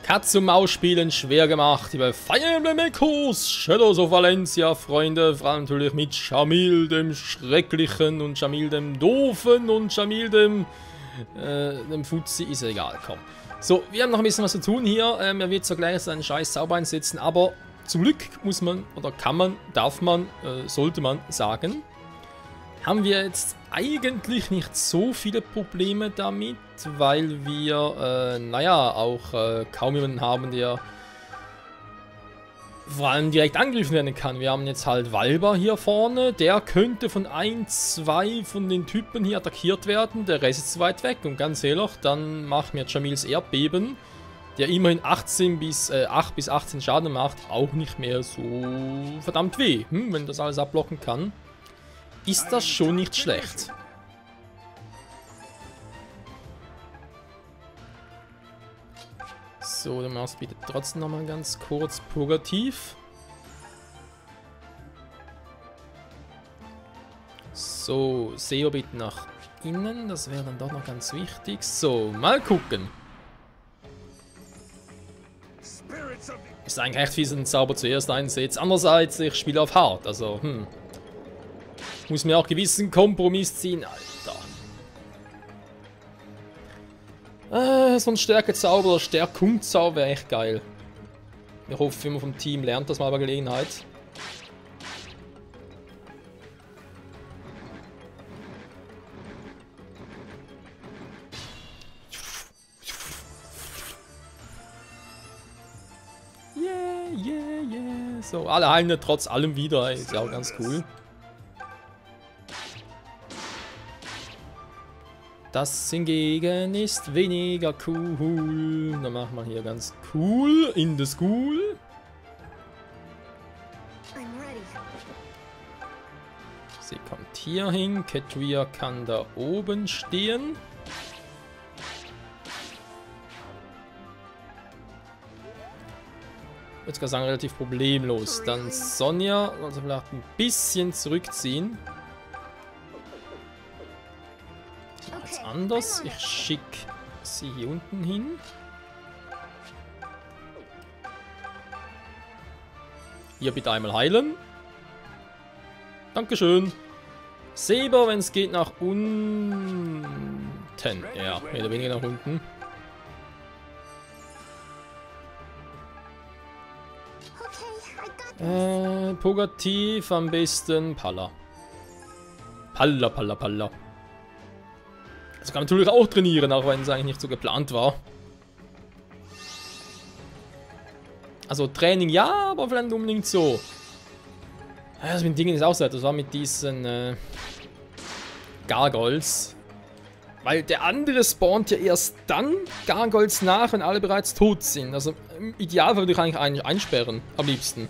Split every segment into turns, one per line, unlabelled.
Katz und Maus spielen schwer gemacht. Über Fire Emblem Echoes, Shadows of Valencia, Freunde. Vor allem natürlich mit Jamil dem Schrecklichen und Jamil dem Doofen und Jamil dem Fuzzi. Ist ja egal, komm. So, wir haben noch ein bisschen was zu tun hier. Er wird so gleich seinen scheiß Zauber einsetzen, aber zum Glück muss man, oder kann man, darf man, sollte man sagen, haben wir jetzt eigentlich nicht so viele Probleme damit, weil wir, naja, auch kaum jemanden haben, der vor allem direkt angegriffen werden kann. Wir haben jetzt halt Valba hier vorne, der könnte von 1, 2 von den Typen hier attackiert werden, der Rest ist zu weit weg und ganz ehrlich, dann macht mir Jamils Erdbeben, der immerhin 8 bis 18 Schaden macht, auch nicht mehr so verdammt weh, wenn das alles abblocken kann. Ist das schon nicht schlecht. So, dann machst du bitte trotzdem nochmal ganz kurz Purgativ. So, Seo bitte nach innen, das wäre dann doch noch ganz wichtig. So, mal gucken. Ist eigentlich echt fies, den Zauber zuerst einsetzt. Andererseits, ich spiele auf Hard, also, muss mir auch gewissen Kompromiss ziehen, Alter. So ein Stärkezauber oder Stärkungszauber wäre echt geil. Ich hoffe, immer vom Team lernt das mal bei Gelegenheit. Yeah. So, alle heilen trotz allem wieder, ist ja auch ganz cool. Das hingegen ist weniger cool. Dann machen wir hier ganz cool in the school. Sie kommt hier hin. Ketria kann da oben stehen. Ich würde sogar sagen, relativ problemlos. Dann Sonja, also vielleicht ein bisschen zurückziehen. Anders. Ich schicke sie hier unten hin. Hier bitte einmal heilen. Dankeschön. Saber, wenn es geht, nach unten. Ja, mehr oder weniger nach unten. Purgativ am besten. Palla. Palla. Das kann man natürlich auch trainieren, auch wenn es eigentlich nicht so geplant war. Also Training ja, aber vielleicht nicht unbedingt so. Ja, das mit den Dingen ist auch so. Das war mit diesen Gargoyles. Weil der andere spawnt ja erst dann Gargoyles nach, wenn alle bereits tot sind. Also im Idealfall würde ich eigentlich einsperren, am liebsten.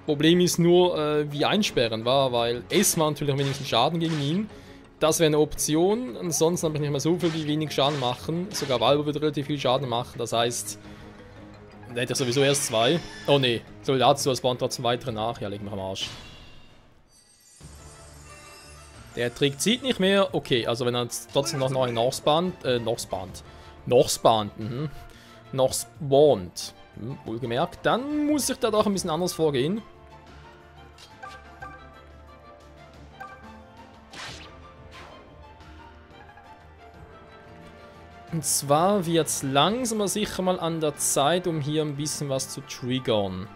Problem ist nur, wie einsperren war, weil es macht natürlich am wenigsten Schaden gegen ihn. Das wäre eine Option, ansonsten habe ich nicht mehr so viel, die wenig Schaden machen. Sogar Valbo wird relativ viel Schaden machen, das heißt, da hätte ich sowieso erst 2. Oh ne, Soldatio spawnt trotzdem weitere nach, ja, leg mich am Arsch. Der Trick zieht nicht mehr, okay, also wenn er jetzt trotzdem noch einen noch spawnt, wohlgemerkt, dann muss ich da doch ein bisschen anders vorgehen. Und zwar wird es langsam aber sicher mal an der Zeit, um hier ein bisschen was zu triggern.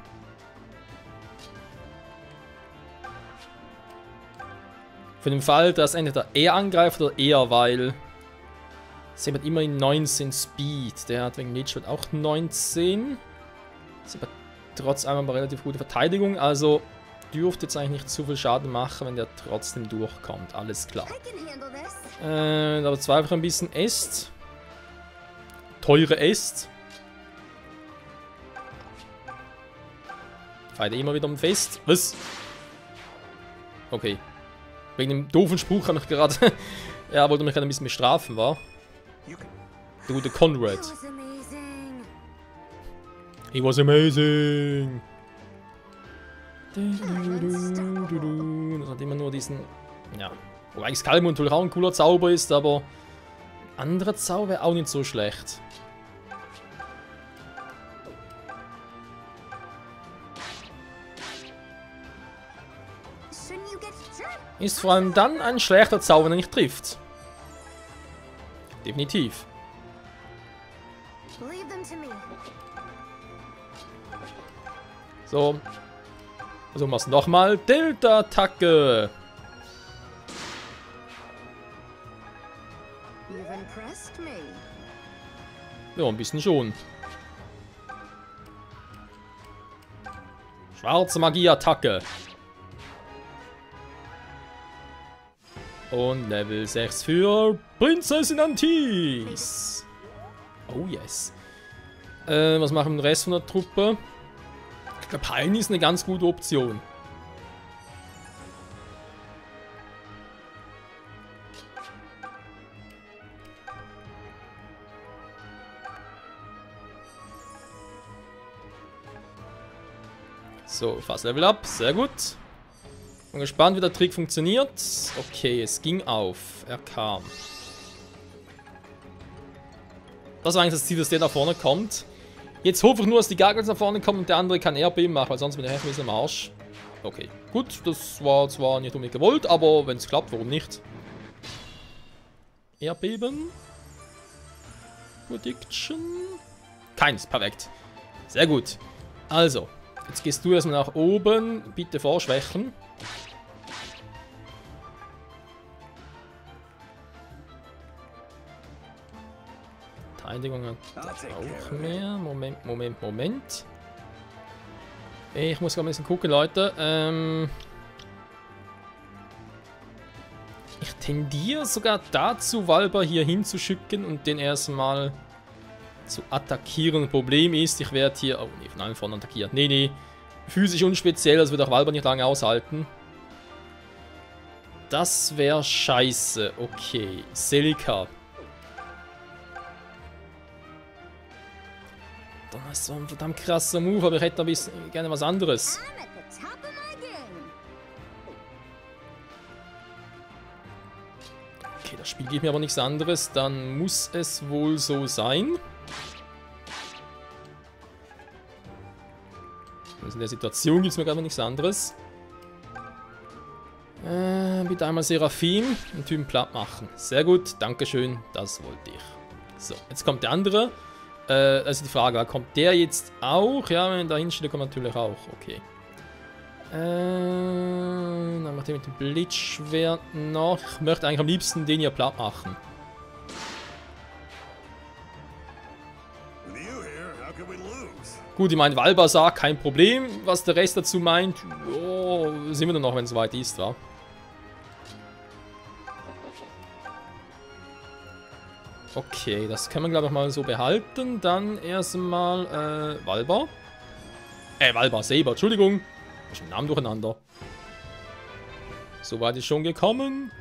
Für den Fall, dass entweder er angreift oder er, weil sie hat immerhin 19 Speed. Der hat wegen Lichtschwert auch 19. Sie hat trotz allem aber relativ gute Verteidigung, also dürfte jetzt eigentlich nicht zu viel Schaden machen, wenn der trotzdem durchkommt. Alles klar. Aber zwar einfach ein bisschen Est. Teure Est. Feinde immer wieder am Fest. Was? Okay. Wegen dem doofen Spruch habe ich gerade... ja, wollte mich gerade ein bisschen bestrafen, war. Der gute Conrad. He was amazing. Das hat immer nur diesen... Ja. Wobei Skalmund natürlich auch ein cooler Zauber ist, aber... Anderer Zauber wäre auch nicht so schlecht. Ist vor allem dann ein schlechter Zauber, wenn er nicht trifft. Definitiv. So. Versuchen wir es nochmal. Delta-Attacke. Ja, ein bisschen schon. Schwarze Magie-Attacke. Und Level 6 für Prinzessin Antis. Oh yes. Was machen wir mit dem Rest von der Truppe? Ich glaube, Heini ist eine ganz gute Option. So, fast Level Up. Sehr gut. Bin gespannt, wie der Trick funktioniert. Okay, es ging auf. Er kam. Das war eigentlich das Ziel, dass der da vorne kommt. Jetzt hoffe ich nur, dass die Gargoyles nach vorne kommen und der andere kann Erdbeben machen, weil sonst bin ich echt ein bisschen am Arsch. Okay, gut. Das war zwar nicht unbedingt gewollt, aber wenn es klappt, warum nicht? Erdbeben. Prediction. Keins, perfekt. Sehr gut. Also, jetzt gehst du erstmal nach oben. Bitte vorschwächen. Verteidigung hat das auch mehr. Moment. Ich muss gerade ein bisschen gucken, Leute. Ich tendiere sogar dazu, Valba hier hinzuschicken und den erstmal zu attackieren. Problem ist, ich werde hier... Oh, nee, von allen vorne attackiert. Nee. Physisch und speziell, das wird auch Valba nicht lange aushalten. Das wäre scheiße. Okay, Celica. Das ist so ein verdammt krasser Move, aber ich hätte ein bisschen gerne was anderes. Okay, das Spiel gibt mir aber nichts anderes. Dann muss es wohl so sein. Also in der Situation gibt es mir gerade nichts anderes. Bitte einmal Seraphim, den Typen platt machen. Sehr gut, dankeschön, das wollte ich. So, jetzt kommt der andere. Also die Frage, kommt der jetzt auch? Ja, wenn er da hinsteht, kommt natürlich auch. Okay. Dann macht er mit dem Blitzschwert noch. Ich möchte eigentlich am liebsten den hier platt machen. Gut, ich meine, Valba sagt, kein Problem. Was der Rest dazu meint, oh, sehen wir dann noch, wenn es weit ist, wa? Okay, das können wir, glaube ich, mal so behalten. Dann erstmal, Valba. Valba, Saber, Entschuldigung. Ich habe den Namen durcheinander. So weit ist schon gekommen.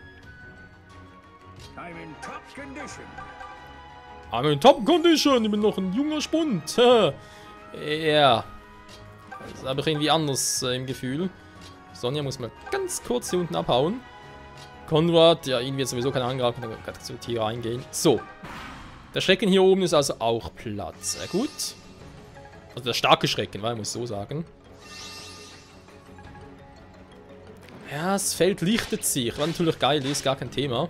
I'm in top condition. Ich bin noch ein junger Spund. Ja. Das habe ich irgendwie anders im Gefühl. Sonja muss mal ganz kurz hier unten abhauen. Konrad, ja, ihn wird sowieso keiner angreifen, dann kann ich zu Tier reingehen. So. Der Schrecken hier oben ist also auch platt. Sehr gut. Also der starke Schrecken, weil ich muss so sagen. Ja, das Feld lichtet sich. Was natürlich geil ist, gar kein Thema.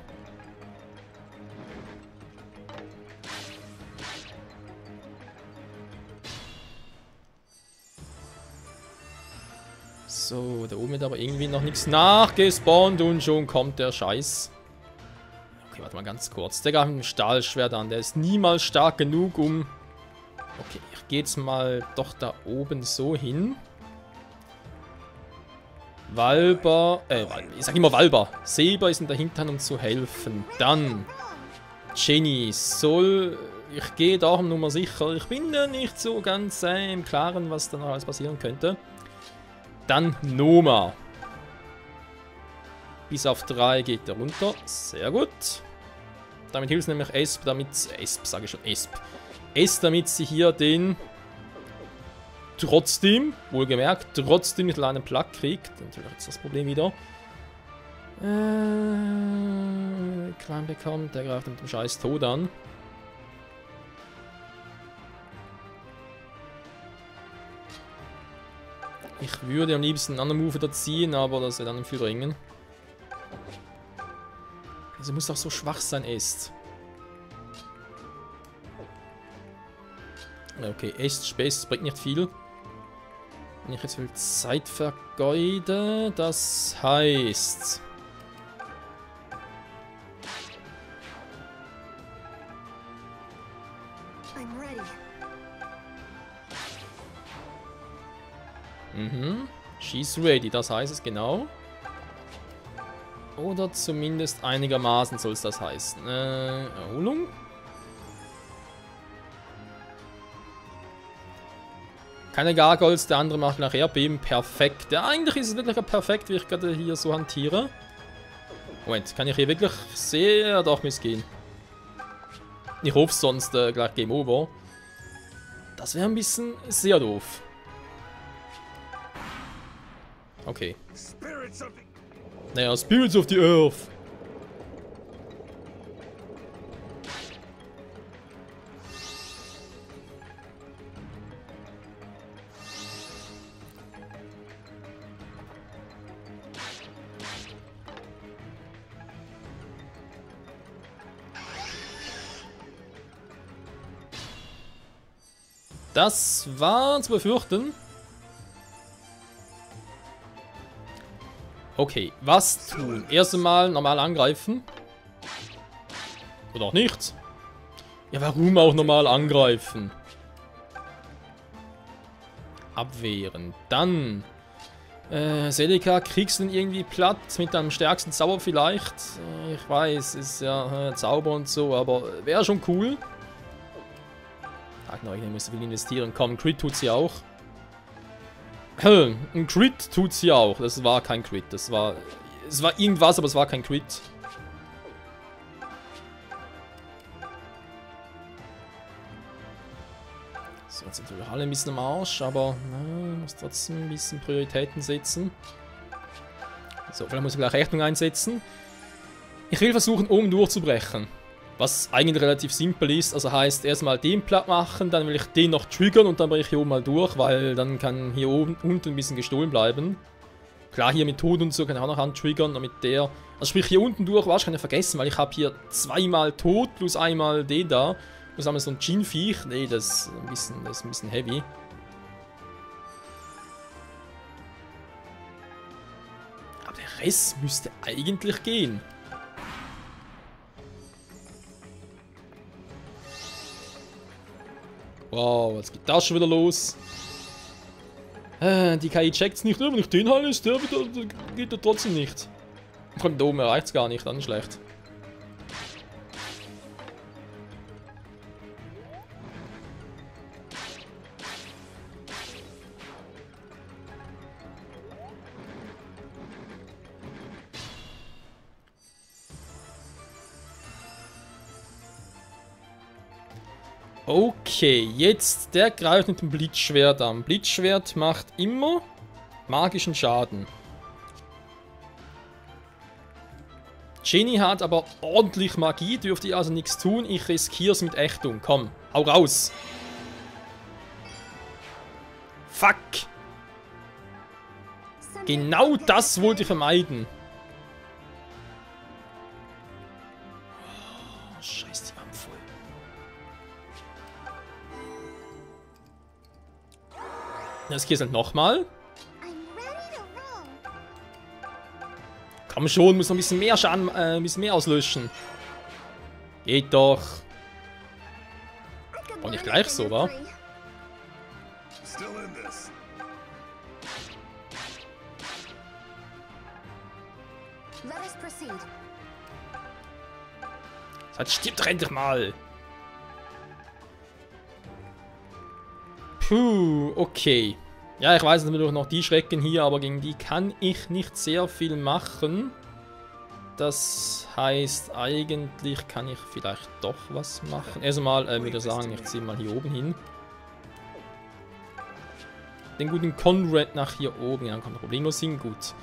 So, da oben wird aber irgendwie noch nichts nachgespawnt und schon kommt der Scheiß. Okay, warte mal ganz kurz. Der greift mit dem Stahlschwert an. Der ist niemals stark genug, um... Okay, ich gehe jetzt mal doch da oben so hin. Valba... ich sag immer Valba. Saber ist in der Hinterhand, um zu helfen. Dann... Jenny soll... Ich gehe da um Nummer sicher. Ich bin da nicht so ganz im Klaren, was da noch alles passieren könnte. Dann Noma. Bis auf 3 geht er runter. Sehr gut. Damit hilft es nämlich Esp, damit... Esp, sage ich schon, Esp. Damit sie hier den... Trotzdem, wohlgemerkt, trotzdem nicht alleine Plug kriegt. Natürlich ist das Problem wieder. Klein bekommt, der greift mit dem scheiß Tod an. Ich würde am liebsten einen anderen Move da ziehen, aber das wird dann nicht viel bringen. Also muss doch so schwach sein, Est. Okay, Est, Späß, bringt nicht viel. Wenn ich jetzt viel Zeit vergeude, das heißt... She's ready, das heißt es genau. Oder zumindest einigermaßen soll es das heißen. Erholung? Keine Gargoyles, der andere macht nach Erdbeben. Perfekt. Ja, eigentlich ist es wirklich perfekt, wie ich gerade hier so hantiere. Moment, kann ich hier wirklich sehr doch missgehen? Ich hoffe sonst gleich Game Over. Das wäre ein bisschen sehr doof. Okay. Naja, Spirits of the Earth. Das war zu befürchten. Okay, was tun? Erst einmal normal angreifen. Oder auch nicht. Ja, warum auch normal angreifen? Abwehren. Dann. Celica, kriegst du ihn irgendwie platt mit deinem stärksten Zauber vielleicht? Ich weiß, ist ja Zauber und so, aber wäre schon cool. Ach nein, ich muss viel investieren. Komm, Crit tut sie auch. Ein Crit tut sie auch. Das war kein Crit. Es war irgendwas, aber es war kein Crit. So, jetzt sind wir alle ein bisschen am Arsch, aber muss trotzdem ein bisschen Prioritäten setzen. So, vielleicht muss ich gleich Rechnung einsetzen. Ich will versuchen, oben durchzubrechen. Was eigentlich relativ simpel ist, also heißt erstmal den platt machen, dann will ich den noch triggern und dann breche ich hier oben mal durch, weil dann kann hier oben unten ein bisschen gestohlen bleiben. Klar, hier mit Tod und so kann ich auch noch antriggern, damit der... Also sprich hier unten durch, was kann ich vergessen, weil ich habe hier zweimal Tod plus einmal den da. Plus einmal so ein Djinn-Viech. Nee, das ist ein bisschen heavy. Aber der Rest müsste eigentlich gehen. Wow, jetzt geht das schon wieder los. Die KI checkt's nicht, wenn ich den heile, der geht er trotzdem nicht. Von da oben erreicht's gar nicht, dann schlecht. Okay, jetzt der greift mit dem Blitzschwert an. Blitzschwert macht immer magischen Schaden. Jenny hat aber ordentlich Magie, dürfte also nichts tun. Ich riskiere es mit Ächtung. Komm, hau raus. Fuck. Genau das wollte ich vermeiden. Oh, scheiße, die waren voll. Das hier ist halt nochmal. Komm schon, muss noch ein bisschen mehr Schaden, ein bisschen mehr auslöschen. Geht doch. War nicht gleich so, wa? Jetzt stirbt doch endlich mal. Puh, okay. Ja, ich weiß natürlich noch die Schrecken hier, aber gegen die kann ich nicht sehr viel machen. Das heißt, eigentlich kann ich vielleicht doch was machen. Erstmal würde ich sagen, ich ziehe mal hier oben hin. Den guten Conrad nach hier oben. Ja, dann kommt problemlos hin. Gut.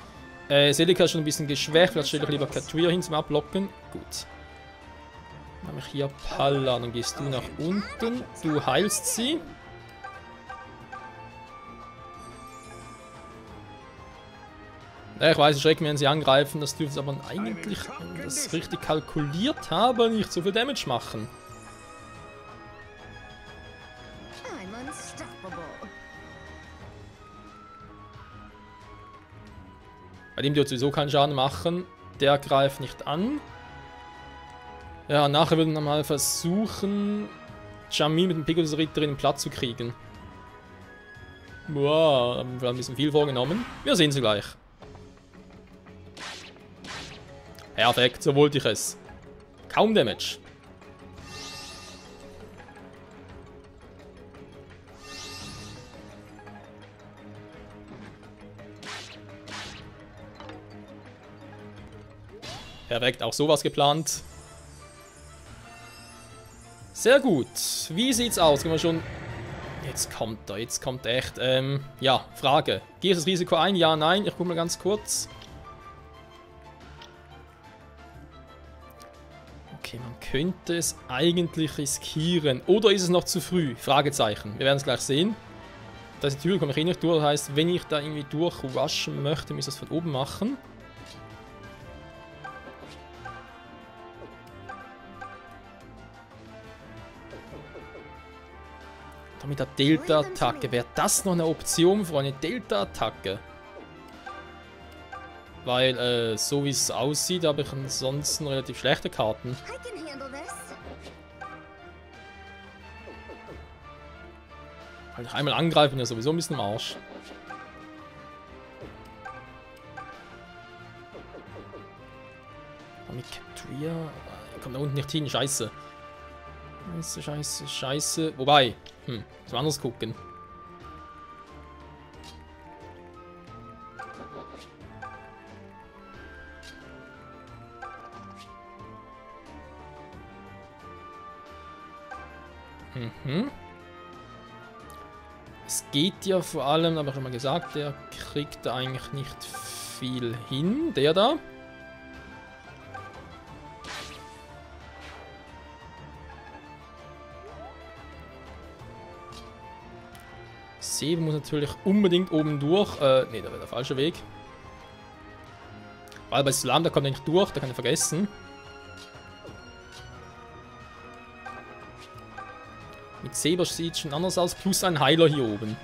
Celica ist schon ein bisschen geschwächt. Vielleicht stelle ich lieber Katria hin zum Ablocken. Gut. Dann habe ich hier Palla. Dann gehst du nach unten. Du heilst sie. Ja, ich weiß, Schrecken werden sie angreifen, das dürfte aber eigentlich, wenn ich das richtig kalkuliert habe, nicht so viel Damage machen. Bei dem dürfte sowieso keinen Schaden machen. Der greift nicht an. Ja, nachher würden wir mal versuchen, Jamil mit dem Pegasus-Ritter in den Platz zu kriegen. Wow, haben wir ein bisschen viel vorgenommen. Wir sehen sie gleich. Perfekt, so wollte ich es. Kaum Damage. Perfekt, auch sowas geplant. Sehr gut. Wie sieht's aus? Können wir schon... Jetzt kommt er, jetzt kommt er echt. Ja, Frage. Gehst du das Risiko ein? Ja, nein. Ich gucke mal ganz kurz. Okay, man könnte es eigentlich riskieren. Oder ist es noch zu früh? Fragezeichen. Wir werden es gleich sehen. Da ist die Tür, komme ich eh nicht durch. Das heißt, wenn ich da irgendwie durchrushen möchte, muss ich das von oben machen. Mit der Delta-Attacke. Wäre das noch eine Option für eine Delta-Attacke? Weil, so wie es aussieht, habe ich ansonsten relativ schlechte Karten. Weil ich einmal angreifen, ja sowieso ein bisschen im Arsch. Mit Capturia. Kommt da unten nicht hin, scheiße. Scheiße, scheiße, scheiße. Wobei, müssen wir anders gucken. Es geht ja vor allem, habe ich schon mal gesagt, der kriegt da eigentlich nicht viel hin. Der da. Sebe muss natürlich unbedingt oben durch. Ne, da wäre der falsche Weg. Weil bei Slam, da kommt er nicht durch, da kann er vergessen. Mit Saber sieht es schon anders aus, plus ein Heiler hier oben.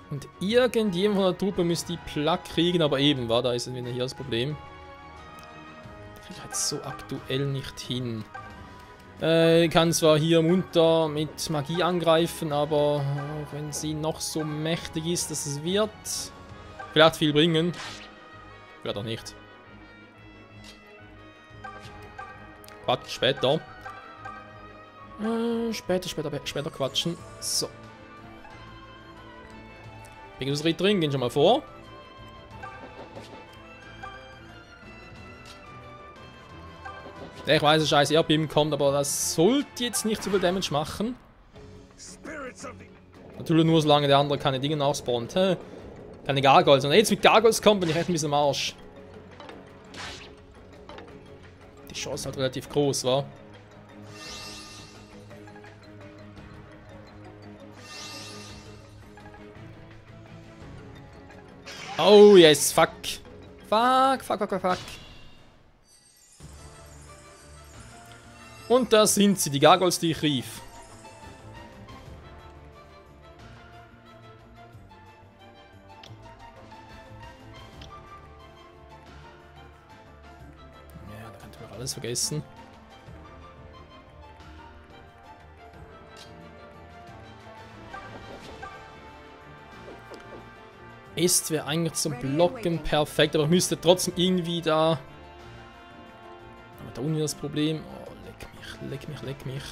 Und irgendjemand von der Truppe müsste die Plug kriegen, aber eben, da ist wieder hier das Problem. Kriege ich jetzt so aktuell nicht hin. Ich kann zwar hier munter mit Magie angreifen, aber auch wenn sie noch so mächtig ist, dass es wird, vielleicht viel bringen. Vielleicht auch nicht. Quatsch, später. Später quatschen. So. Pegasus Ritter drin, gehen schon mal vor. Ich weiß, es scheiße Erdbeben kommt, aber das sollte jetzt nicht so viel Damage machen. Natürlich nur solange der andere keine Dinge nachspawnt. Keine Gargoyles. Und jetzt mit Gargoyles kommt, bin ich echt ein bisschen am Arsch. Die Chance ist halt relativ groß, wa? Oh yes, fuck. Fuck. Und da sind sie, die Gargoyles, die ich rief. Ja, da könnte man alles vergessen. Ist wäre eigentlich zum Blocken perfekt, aber ich müsste trotzdem irgendwie da... Aber da unten das Problem... Oh, leck mich.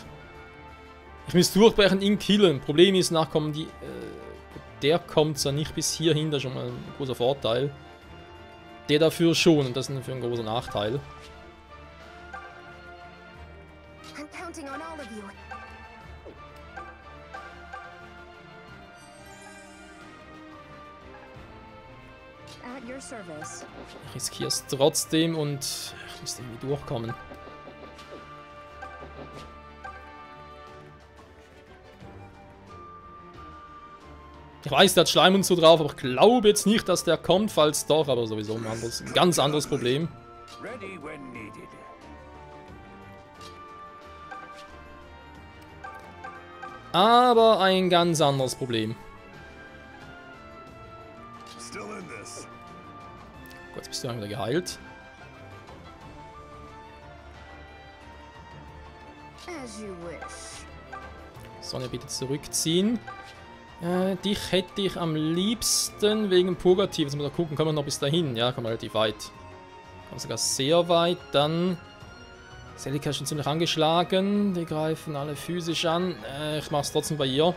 Ich muss durchbrechen, ihn killen. Problem ist, nachkommen die... der kommt zwar nicht bis hierhin, das ist schon mal ein großer Vorteil. Der dafür schon, und das ist für ein großer Nachteil. Ich riskiere es trotzdem und ich muss irgendwie durchkommen. Ich weiß, der hat Schleim und so drauf, aber ich glaube jetzt nicht, dass der kommt, falls doch, aber sowieso ein ganz anderes Problem. Aber ein ganz anderes Problem. Gut, jetzt bist du dann wieder geheilt. Sonne bitte zurückziehen. Dich hätte ich am liebsten wegen Purgativ. Jetzt müssen wir gucken, kommen wir noch bis dahin? Ja, kommen wir relativ weit. Kommen sogar sehr weit. Dann... Celica ist schon ziemlich angeschlagen. Die greifen alle physisch an. Ich mach's trotzdem bei ihr.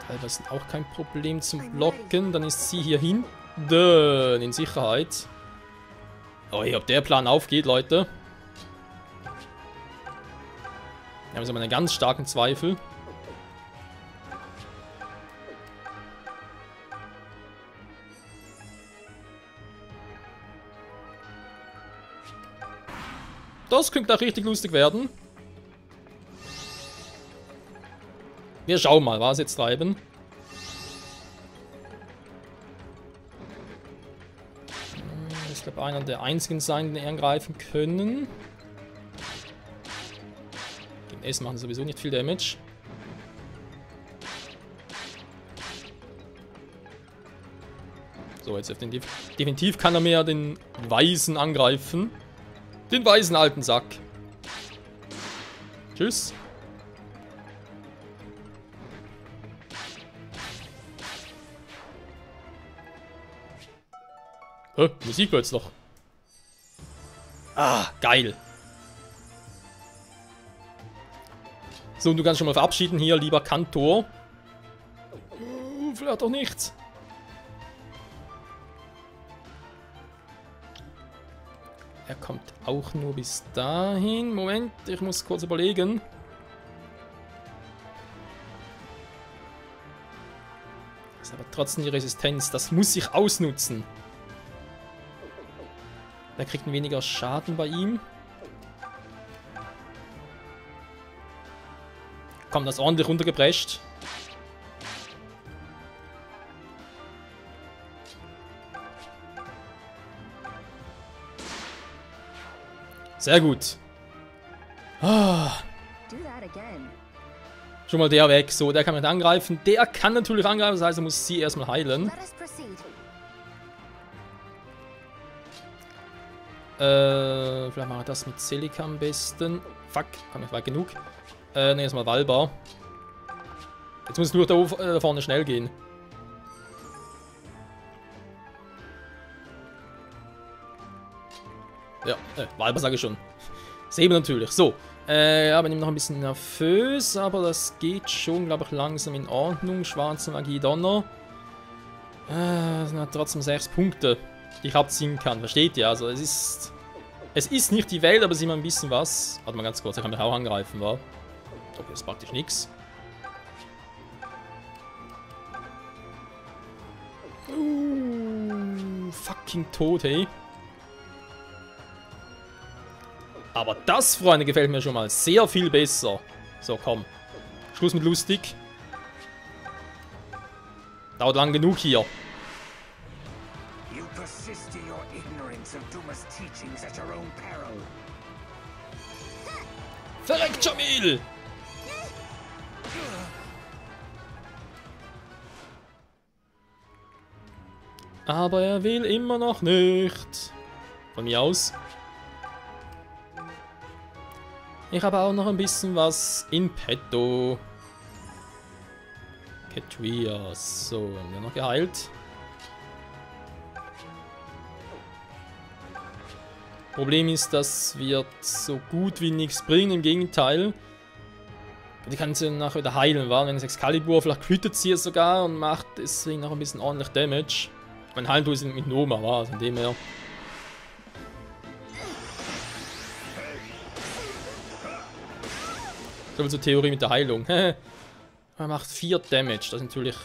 Teilweise auch kein Problem zum Blocken. Dann ist sie hier hinten in Sicherheit. Oh, ob der Plan aufgeht, Leute. Wir haben so einen ganz starken Zweifel. Das könnte auch richtig lustig werden. Wir schauen mal, was jetzt treiben. Ich glaube, einer der einzigen sein, den angreifen können. Gegen S machen sowieso nicht viel Damage. So, jetzt definitiv kann er mehr den Weisen angreifen. Den weisen alten Sack. Tschüss. Musik jetzt noch. Ah, geil. So, und du kannst schon mal verabschieden hier, lieber Kantor. Vielleicht auch nichts. Er kommt auch nur bis dahin. Moment, ich muss kurz überlegen. Das ist aber trotzdem die Resistenz. Das muss ich ausnutzen. Der kriegt weniger Schaden bei ihm. Komm, das ordentlich runtergeprescht. Sehr gut. Ah. Schon mal der weg. So, der kann nicht angreifen. Der kann natürlich angreifen, das heißt, er muss sie erstmal heilen. Vielleicht machen wir das mit Celica am besten. Fuck, kann nicht weit genug. Ne, erstmal Valbar. Jetzt muss es nur da vorne schnell gehen. Ja, Valbar sage ich schon. Seben natürlich. So, ja, bin noch ein bisschen nervös, aber das geht schon, glaube ich, langsam in Ordnung. Schwarze Magie Donner. Das sind trotzdem 6 Punkte, die ich abziehen kann. Versteht ihr? Also, es ist nicht die Welt, aber es ist immer ein bisschen was. Warte mal ganz kurz, ich kann mich auch angreifen, wa? Okay, das ist praktisch nichts. Fucking tot, hey. Aber das, Freunde, gefällt mir schon mal sehr viel besser. So, komm. Schluss mit lustig. Dauert lang genug hier. Verreckt, Jamil! Aber er will immer noch nicht. Von mir aus. Ich habe auch noch ein bisschen was in petto. Ketria. So, haben wir noch geheilt. Problem ist, das wird so gut wie nichts bringen. Im Gegenteil. Die kann sie nachher wieder heilen, wa? Wenn es Excalibur, vielleicht quittet sie es sogar und macht deswegen noch ein bisschen ordentlich Damage. Ich meine, heilen tue ich sie mit Noma, wa? Also von dem her. So viel zur Theorie mit der Heilung. Er macht 4 Damage. Das ist natürlich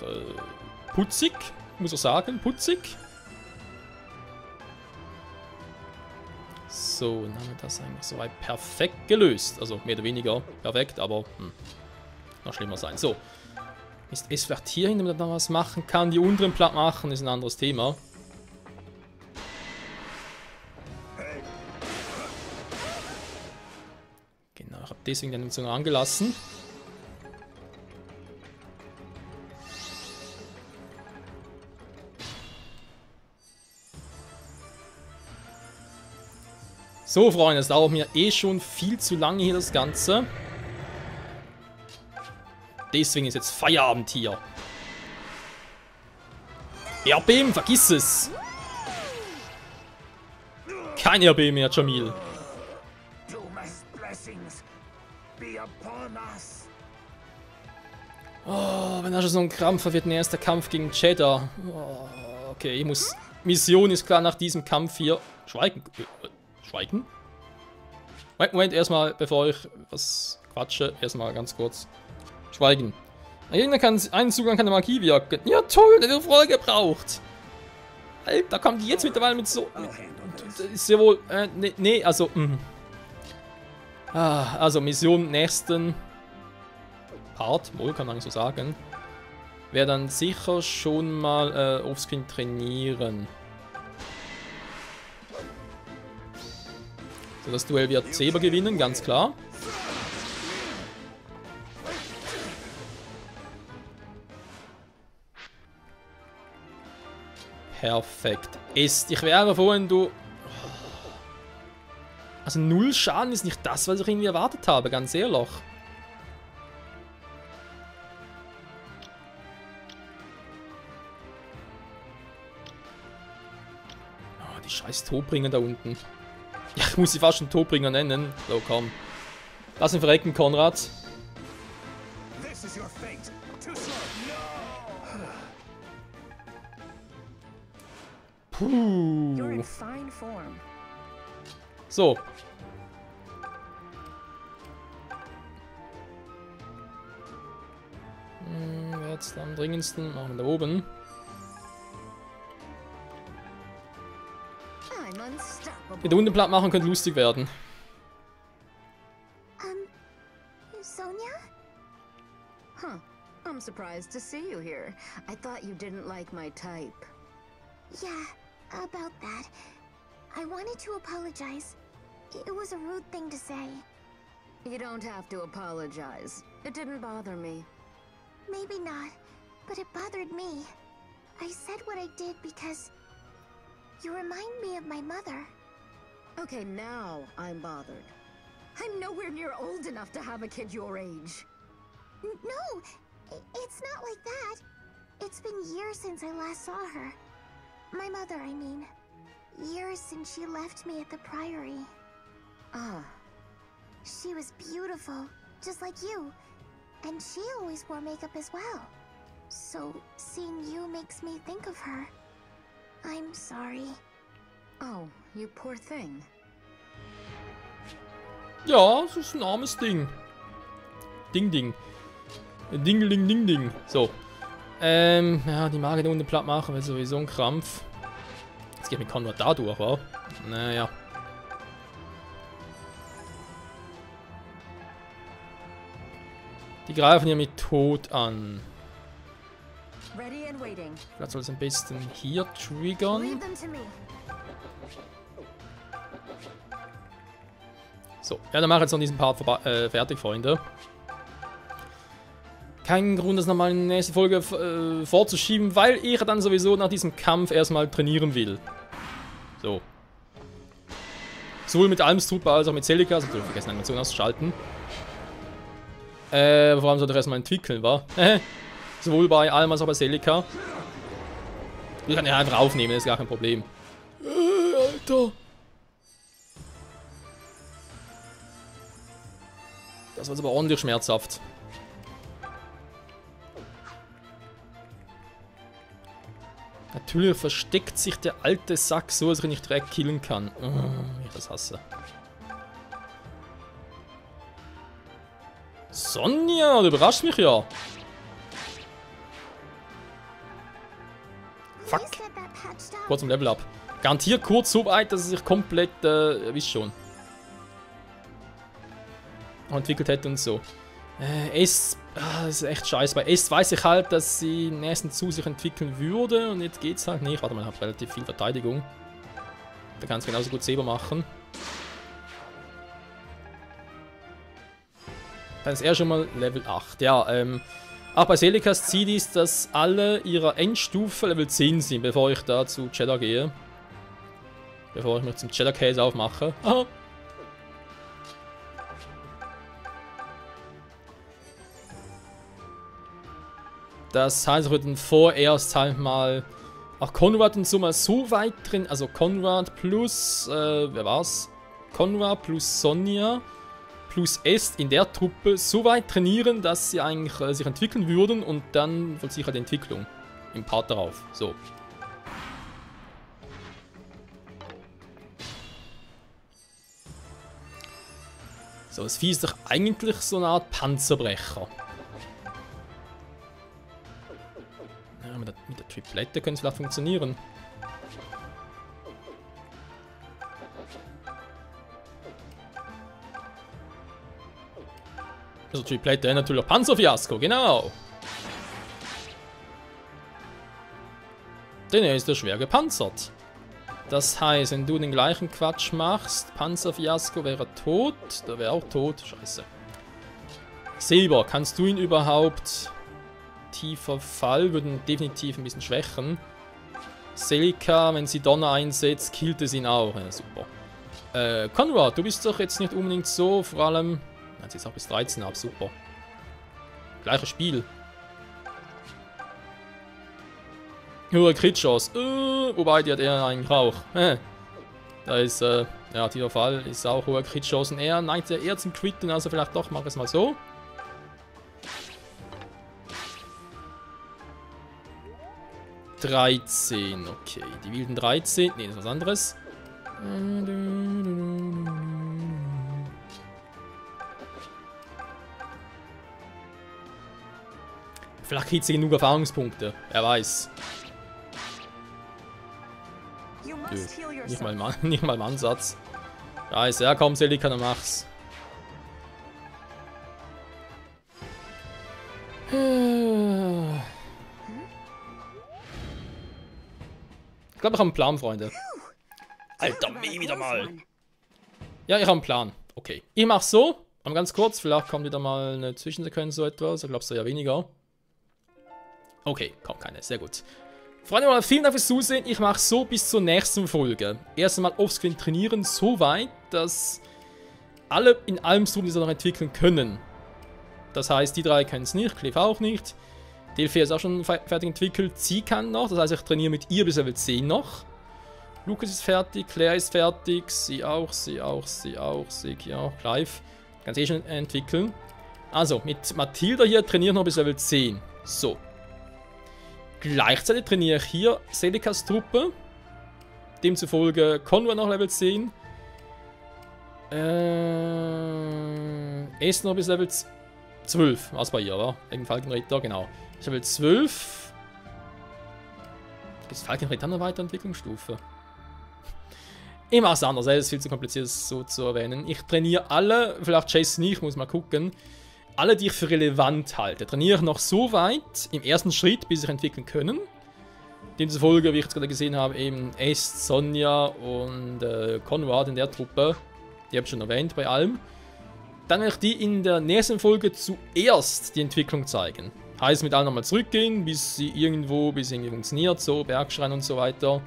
So, dann haben wir das eigentlich soweit perfekt gelöst. Also mehr oder weniger perfekt, aber noch schlimmer sein. So. Ist es vielleicht hier hin, damit man noch was machen kann? Die unteren platt machen, ist ein anderes Thema. Genau, ich habe deswegen die Animation angelassen. So, Freunde, es dauert mir eh schon viel zu lange hier das Ganze. Deswegen ist jetzt Feierabend hier. Erdbeben, vergiss es! Kein Erdbeben mehr, Jamil. Oh, wenn er schon so ein Krampfer wird, ein erster Kampf gegen Cheddar. Oh, okay, ich muss... Mission ist klar nach diesem Kampf hier... Schweigen? Schweigen? Moment, erstmal, bevor ich was quatsche, erstmal ganz kurz. Schweigen. Ein Gegner kann einen Zugang an der Magie wirken. Ja toll, der wird vorher gebraucht. Alter, kommen die jetzt mittlerweile mit so... ist ja wohl... nee, also... also Mission nächsten Part, wohl kann man nicht so sagen. Wäre dann sicher schon mal offscreen trainieren. So, das Duell wird Zebra gewinnen, ganz klar. Perfekt. Ich wäre froh, wenn du... Also 0 Schaden ist nicht das, was ich irgendwie erwartet habe, ganz ehrlich. Oh, die scheiß Todbringer da unten. Ja, ich muss sie fast schon Todbringer nennen. So, komm. Lass ihn verrecken, Konrad. Puh. So. Jetzt am dringendsten machen wir da oben. Die Hunde platt machen könnte lustig werden.
Sonia? Huh. I'm surprised to see you here. I thought you didn't like my type.
Yeah, about that. I wanted to apologize. It was a rude thing to say.
You don't have to apologize. It didn't bother me.
Maybe not, but it bothered me. I said what I did because you remind me of my mother.
Okay, now I'm bothered. I'm nowhere near old enough to have a kid your age.
No, it's not like that. It's been years since I last saw her. My mother, I mean. Years since she left me at the Priory.
Ah.
She was beautiful, just like you. And she always wore makeup as well. So, seeing you makes me think of her. I'm sorry.
Oh, you poor thing.
Ja, das ist ein armes Ding. Ding. Dingeling, ding. So. Ja, die Magen unten platt machen, wäre sowieso ein Krampf. Jetzt geht mit Konrad da durch, wa? Naja. Die greifen ja mit Tod an. Vielleicht soll es am besten hier triggern. So, ja, dann mache ich jetzt noch diesen Part fertig, Freunde. Kein Grund, das nochmal in die nächste Folge vorzuschieben, weil ich dann sowieso nach diesem Kampf erstmal trainieren will. So. Sowohl mit Almstruppe als auch mit Celica, also ich vergessen, Animation auszuschalten. Vor allem sollte er erstmal entwickeln, wa? Sowohl bei Alm als auch bei Celica. Ich kann ja einfach aufnehmen, das ist gar kein Problem. Alter. Das war jetzt aber ordentlich schmerzhaft. Natürlich versteckt sich der alte Sack so, dass ich ihn nicht direkt killen kann. Oh, ich das hasse. Sonja, du überraschst mich ja. Fuck. Kurz im Level up. Garantiert kurz so weit, dass er sich komplett, wisst schon, entwickelt hätte und so. Das ist echt scheiße. Bei S weiß ich halt, dass sie nächsten zu sich entwickeln würde und jetzt geht's halt nicht. Warte mal, ich habe relativ viel Verteidigung. Da kann es genauso gut selber machen. Dann ist er schon mal Level 8. Ja, auch bei Celikas Ziel ist, dass alle ihrer Endstufe Level 10 sind, bevor ich da zu Cheddar gehe. Bevor ich mich zum Cheddar-Käse aufmache. Aha. Das heißt, wir würden vorerst halt mal auch Konrad und so mal so weit drin. Also Konrad plus, wer war's? Konrad plus Sonja plus Est in der Truppe so weit trainieren, dass sie eigentlich sich entwickeln würden und dann vollzieht halt die Entwicklung im Part darauf. So. So, das Vieh ist doch eigentlich so eine Art Panzerbrecher. Ja, mit der Triplette könnte es vielleicht funktionieren. Also Triplette natürlich auch Panzerfiasko, genau. Denn er ist ja schwer gepanzert. Das heißt, wenn du den gleichen Quatsch machst, Panzerfiasko wäre tot, der wäre auch tot, scheiße. Silber, kannst du ihn überhaupt? Tiefer Fall, würden definitiv ein bisschen schwächen. Celica, wenn sie Donner einsetzt, killt es ihn auch, ja, super. Konrad, du bist doch jetzt nicht unbedingt so, vor allem... Jetzt ist auch bis 13 ab, super. Gleiches Spiel. Höhere Crit-Chance. Wobei, die hat er eigentlich auch. Da ist, ja, dieser Fall ist auch hohe Crit-Chancen. Er neigt ja eher zum Critten, also vielleicht doch, mach es mal so. (13), okay. Die wilden 13. Ne, das ist was anderes. Vielleicht kriegt sie genug Erfahrungspunkte. Wer weiß. Nicht mal im Ansatz. Da ist er, komm, Celica, dann mach's. Ich glaube, ich habe einen Plan, Freunde. Alter, wieder mal. Ja, ich habe einen Plan. Okay. Ich mach's so. Aber ganz kurz, vielleicht kommt wieder mal eine Zwischensequenz, so etwas. Ich glaube, es ja weniger. Okay, kommt keine. Sehr gut. Freunde, vielen Dank fürs Zusehen. Ich mache so bis zur nächsten Folge. Erst einmal offscreen trainieren, so weit, dass alle in allem so diese noch entwickeln können. Das heißt, die drei können es nicht, Cliff auch nicht. Delphia ist auch schon fertig entwickelt. Sie kann noch, das heißt, ich trainiere mit ihr bis Level 10 noch. Lukas ist fertig, Claire ist fertig, sie auch, sie auch, sie auch, sie auch, Clive. Kann sie schon entwickeln. Also, mit Mathilda hier trainiere ich noch bis Level 10. So. Gleichzeitig trainiere ich hier Celicas Truppe. Demzufolge Konrad noch Level 10. Est noch bis Level 12. Was bei ihr, war? Wegen Falkenritter, genau. Ich Level 12. Gibt es Falkenritter eine Weiterentwicklungsstufe? Ich mache es anders, es ist viel zu kompliziert, das so zu erwähnen. Ich trainiere alle, vielleicht Jason nicht, muss mal gucken. Alle, die ich für relevant halte, trainiere ich noch so weit im ersten Schritt, bis sich entwickeln können. Demzufolge, wie ich jetzt gerade gesehen habe, eben Est, Sonja und Konrad in der Truppe. Die habe ich schon erwähnt bei allem. Dann werde ich die in der nächsten Folge zuerst die Entwicklung zeigen. Heißt, mit allen nochmal zurückgehen, bis sie irgendwie funktioniert, so Bergschrein und so weiter.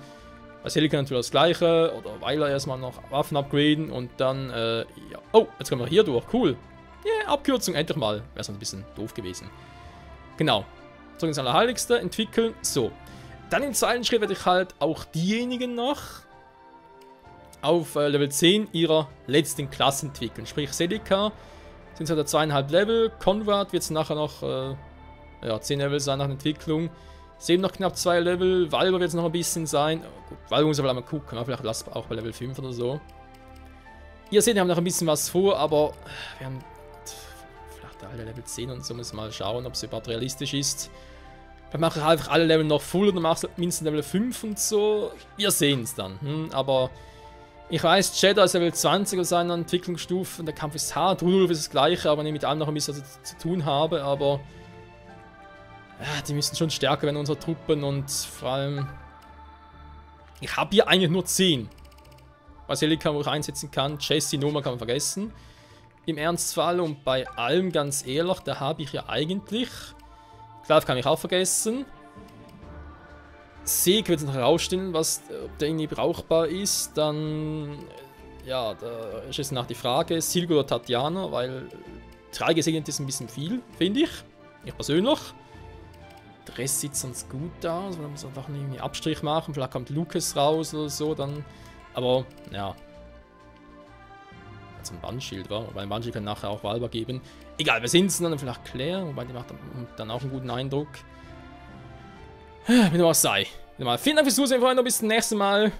Bei Celica natürlich das gleiche, oder Weiler erstmal noch Waffen upgraden und dann, ja. Oh, jetzt kommen wir hier durch, cool. Ja, Abkürzung, endlich mal. Wäre sonst ein bisschen doof gewesen. Genau. Zurück ins Allerheiligste, entwickeln. So. Dann im zweiten Schritt werde ich halt auch diejenigen noch auf Level 10 ihrer letzten Klasse entwickeln. Sprich, Celica sind es halt 2,5 Level. Konrad wird es nachher noch ja, 10 Level sein nach der Entwicklung. Sehen noch knapp 2 Level. Valva wird es noch ein bisschen sein. Oh, gut, Valva muss aber mal gucken. Vielleicht lasst auch bei Level 5 oder so. Ihr seht, wir haben noch ein bisschen was vor, aber wir haben vielleicht alle Level 10 und so. Müssen wir mal schauen, ob es überhaupt realistisch ist. Dann mache ich einfach alle Level noch full und dann mache ich mindestens Level 5 und so. Wir sehen es dann. Aber ich weiß, Jeddah ist Level 20 aus seiner Entwicklungsstufe und der Kampf ist hart. Rudolf ist das gleiche, aber nicht mit anderen ein bisschen zu tun habe. Aber ja, die müssen schon stärker werden, unsere Truppen. Und vor allem, ich habe hier eigentlich nur 10. Basilika, wo ich einsetzen kann. Jessie, Noma kann man vergessen. Im Ernstfall und bei allem ganz ehrlich, da habe ich ja eigentlich... Klav kann ich auch vergessen. Sieg wird noch herausstellen, was der irgendwie brauchbar ist. Dann, ja, da ist jetzt nach die Frage, Silgo oder Tatjana, weil 3 gesegnet ist ein bisschen viel, finde ich. Ich persönlich. Der Rest sieht sonst gut aus, weil man muss einfach irgendwie Abstrich machen. Vielleicht kommt Lucas raus oder so, dann. Aber, ja. Also ein Bandschild, war. Weil ein Bandschild kann nachher auch Valba geben. Egal, wir sind es dann vielleicht Claire, wobei die macht dann auch einen guten Eindruck. Wie dem auch sei. Vielen Dank fürs Zusehen, Freunde. Bis zum nächsten Mal.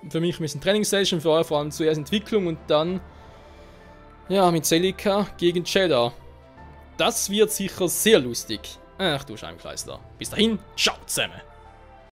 Für mich ein bisschen Trainingssession, für euch vor allem zuerst Entwicklung und dann, ja, mit Celica gegen Jeddah. Das wird sicher sehr lustig. Ach du Scheibenkleister. Bis dahin, ciao zusammen.